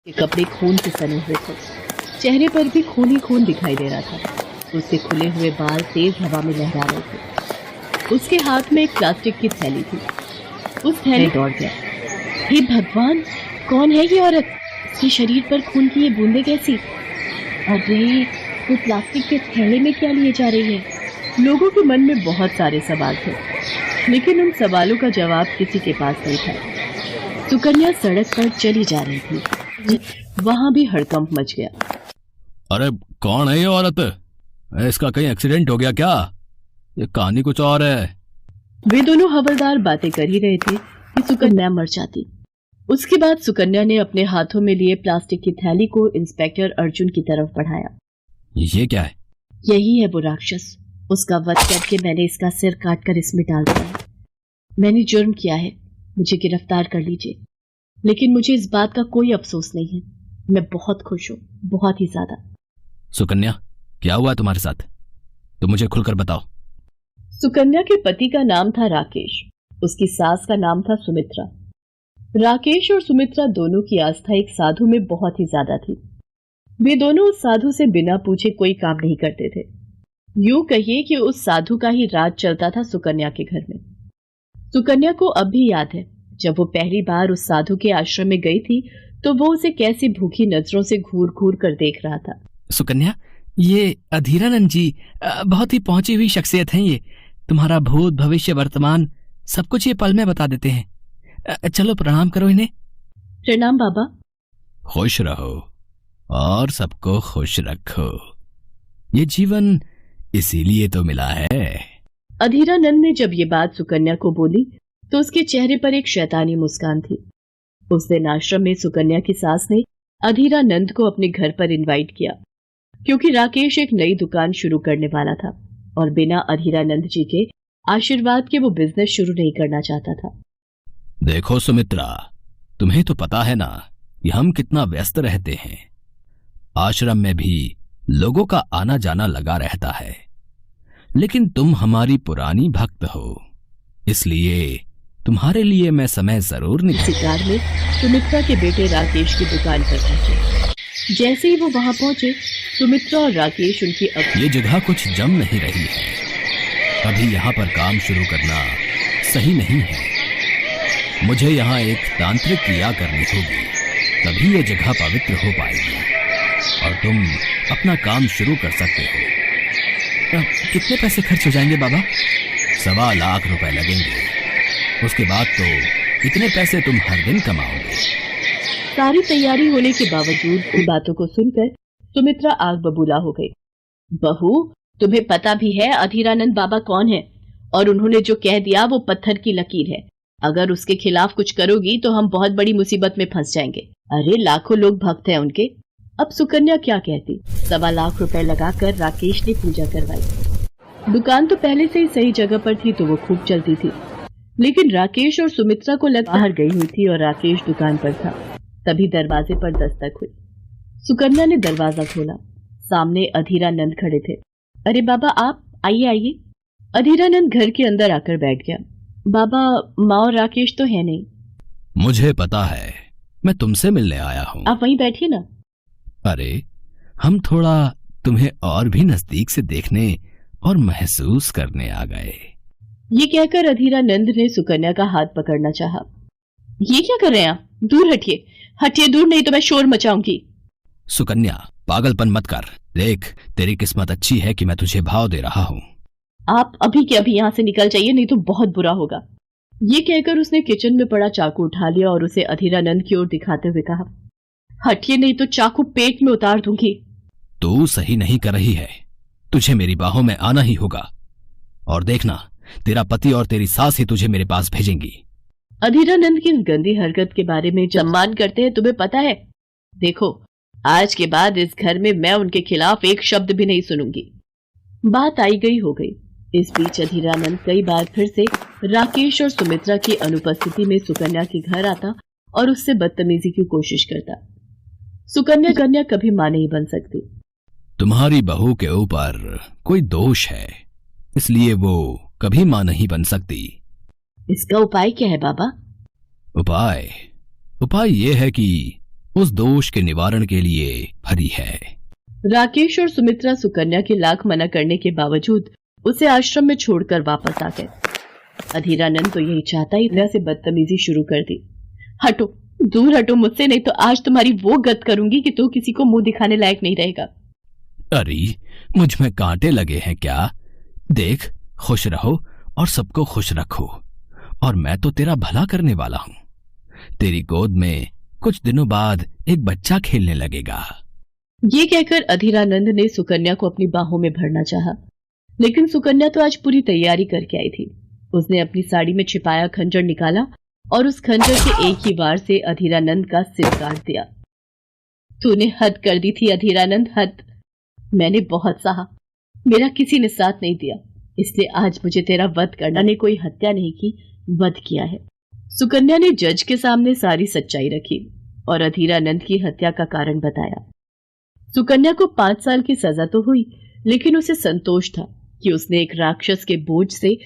के कपड़े खून से सने हुए थे, चेहरे पर भी खून ही खून दिखाई दे रहा था। उसके खुले हुए बाल तेज हवा में लहरा रहे थे। उसके हाथ में एक प्लास्टिक की थैली थी। उस थैली दौड़ गया। हे भगवान, कौन है ये औरत? इसके शरीर पर खून की ये बूंदें कैसी? अरे, वो प्लास्टिक के थैले में क्या लिए जा रही है? लोगों के मन में बहुत सारे सवाल थे, लेकिन उन सवालों का जवाब किसी के पास नहीं था। सुकन्या सड़क पर चली जा रही थी। वहां भी हड़कंप मच गया। अरे कौन है ये औरत? इसका कहीं एक्सीडेंट हो गया क्या? ये कहानी कुछ और है। वे दोनों हवलदार बातें कर ही रहे थे कि सुकन्या मर जाती। उसके बाद सुकन्या ने अपने हाथों में लिए प्लास्टिक की थैली को इंस्पेक्टर अर्जुन की तरफ बढ़ाया। ये क्या है? यही है वो राक्षस। उसका वध करके मैंने इसका सिर काटकर इसमें डाल दिया है। मैंने जुर्म किया है, मुझे गिरफ्तार कर लीजिए। लेकिन मुझे इस बात का कोई अफसोस नहीं है। मैं बहुत खुश हूँ, बहुत ही ज्यादा। सुकन्या, क्या हुआ तुम्हारे साथ? तुम मुझे खुलकर बताओ। सुकन्या के पति का नाम था राकेश, उसकी सास का नाम था सुमित्रा। राकेश और सुमित्रा दोनों की आस्था एक साधु में बहुत ही ज्यादा थी। वे दोनों उस साधु से बिना पूछे कोई काम नहीं करते थे। यूं कहिए कि उस साधु का ही राज चलता था सुकन्या के घर में। सुकन्या को अब भी याद है, जब वो पहली बार उस साधु के आश्रम में गई थी तो वो उसे कैसी भूखी नजरों से घूर घूर कर देख रहा था। सुकन्या, ये अधीरानंद जी बहुत ही पहुंची हुई शख्सियत हैं। ये तुम्हारा भूत भविष्य वर्तमान सब कुछ ये पल में बता देते हैं। चलो प्रणाम करो इन्हें। प्रणाम बाबा। खुश रहो और सबको खुश रखो। ये जीवन इसीलिए तो मिला है। अधीरानंद ने जब ये बात सुकन्या को बोली तो उसके चेहरे पर एक शैतानी मुस्कान थी। उस दिन आश्रम में सुकन्या की सास ने अधीरानंद को अपने घर पर इनवाइट किया, क्योंकि राकेश एक नई दुकान शुरू करने वाला था और बिना अधीरानंद जी के आशीर्वाद के वो बिजनेस शुरू नहीं करना चाहता था। देखो सुमित्रा, तुम्हें तो पता है ना कि हम कितना व्यस्त रहते हैं। आश्रम में भी लोगों का आना जाना लगा रहता है, लेकिन तुम हमारी पुरानी भक्त हो, इसलिए तुम्हारे लिए मैं समय जरूर निकालूंगा। इसी कार में सुमित्रा के बेटे राकेश की दुकान पर पहुंचे। जैसे ही वो वहां पहुंचे, सुमित्रा और राकेश उनकी ये जगह कुछ जम नहीं रही है। अभी यहाँ पर काम शुरू करना सही नहीं है। मुझे यहाँ एक तांत्रिक क्रिया करनी होगी, तभी ये जगह पवित्र हो पाएगी और तुम अपना काम शुरू कर सकते हो। कितने पैसे खर्च हो जाएंगे बाबा? 1.25 लाख रुपए लगेंगे। उसके बाद तो इतने पैसे तुम हर दिन कमाओगे। सारी तैयारी होने के बावजूद इन बातों को सुनकर सुमित्रा आग बबूला हो गई। बहू, तुम्हें पता भी है अधीरानंद बाबा कौन है, और उन्होंने जो कह दिया वो पत्थर की लकीर है। अगर उसके खिलाफ कुछ करोगी तो हम बहुत बड़ी मुसीबत में फंस जाएंगे। अरे लाखों लोग भक्त हैं उनके। अब सुकन्या क्या कहती। 1.25 लाख रुपए लगाकर राकेश ने पूजा करवाई। दुकान तो पहले से ही सही जगह पर थी तो वो खूब चलती थी, लेकिन राकेश और सुमित्रा को लग बाहर गई हुई थी और राकेश दुकान पर था। तभी दरवाजे पर दस्तक हुई। सुकन्या ने दरवाजा खोला। सामने अधीरानंद खड़े थे। अरे बाबा, आप आइए आइए। अधीरानंद घर के अंदर आकर बैठ गया। बाबा, माँ और राकेश तो है नहीं। मुझे पता है, मैं तुमसे मिलने आया हूँ। आप वहीं बैठिए ना। अरे, हम थोड़ा तुम्हें और भी नजदीक से देखने और महसूस करने आ गए। ये कहकर अधीरानंद ने सुकन्या का हाथ पकड़ना चाहा। ये क्या कर रहे हैं आप? दूर हटिए, हटिए दूर, नहीं तो मैं शोर मचाऊंगी। सुकन्या, पागलपन मत कर। देख, तेरी किस्मत अच्छी है कि मैं तुझे भाव दे रहा हूँ। आप अभी के अभी यहाँ से निकल जाइए, नहीं तो बहुत बुरा होगा। ये कहकर उसने किचन में पड़ा चाकू उठा लिया और उसे अधीरानंद की ओर दिखाते हुए कहा, हटिए नहीं तो चाकू पेट में उतार दूंगी। तू सही नहीं कर रही है। तुझे मेरी बाहों में आना ही होगा, और देखना, तेरा पति और तेरी सास ही तुझे मेरे पास भेजेंगी। अधीरानंद की इस गंदी हरकत के बारे में सम्मान करते हैं तुम्हें पता है। देखो, आज के बाद इस घर में मैं उनके खिलाफ एक शब्द भी नहीं सुनूंगी। बात आई गई हो गई। इस बीच अधीरानंद कई बार फिर से राकेश और सुमित्रा की अनुपस्थिति में सुकन्या के घर आता और उससे बदतमीजी की कोशिश करता। सुकन्या कभी मां नहीं बन सकती। तुम्हारी बहू के ऊपर कोई दोष है, इसलिए वो कभी मां नहीं बन सकती। इसका उपाय क्या है बाबा? उपाय ये है कि उस दोष के निवारण के लिए भरी है। राकेश और सुमित्रा सुकन्या के लाख मना करने के बावजूद उसे आश्रम में छोड़कर वापस आ गए। अधीरानंद तो यही चाहता ही था से बदतमीजी शुरू कर दी। हटो, दूर हटो मुझसे, नहीं तो आज तुम्हारी वो गत करूंगी कि तू किसी को मुंह दिखाने लायक नहीं रहेगा। अरे मुझ में कांटे लगे हैं क्या? देख, खुश रहो और सबको खुश रखो, और मैं तो तेरा भला करने वाला हूं। तेरी गोद में कुछ दिनों बाद एक बच्चा खेलने लगेगा। ये कहकर अधीरानंद ने सुकन्या को अपनी बाहों में भरना चाहा, लेकिन सुकन्या तो आज पूरी तैयारी करके आई थी। उसने अपनी साड़ी में छिपाया खंजर निकाला और उस खंजर के एक ही वार से अधीरानंद का सिर काट दिया। तूने हद कर दी थी अधीरानंद, हद। मैंने बहुत सहा, मेरा किसी ने साथ नहीं दिया, इसलिए आज मुझे तेरा वध करना ने कोई हत्या नहीं की, वध किया है। सुकन्या ने जज के सामने सारी सच्चाई रखी और अधीरानंद की हत्या का कारण बताया। सुकन्या को 5 साल की सजा तो हुई, लेकिन उसे संतोष था कि उसने एक राक्षस के बोझ से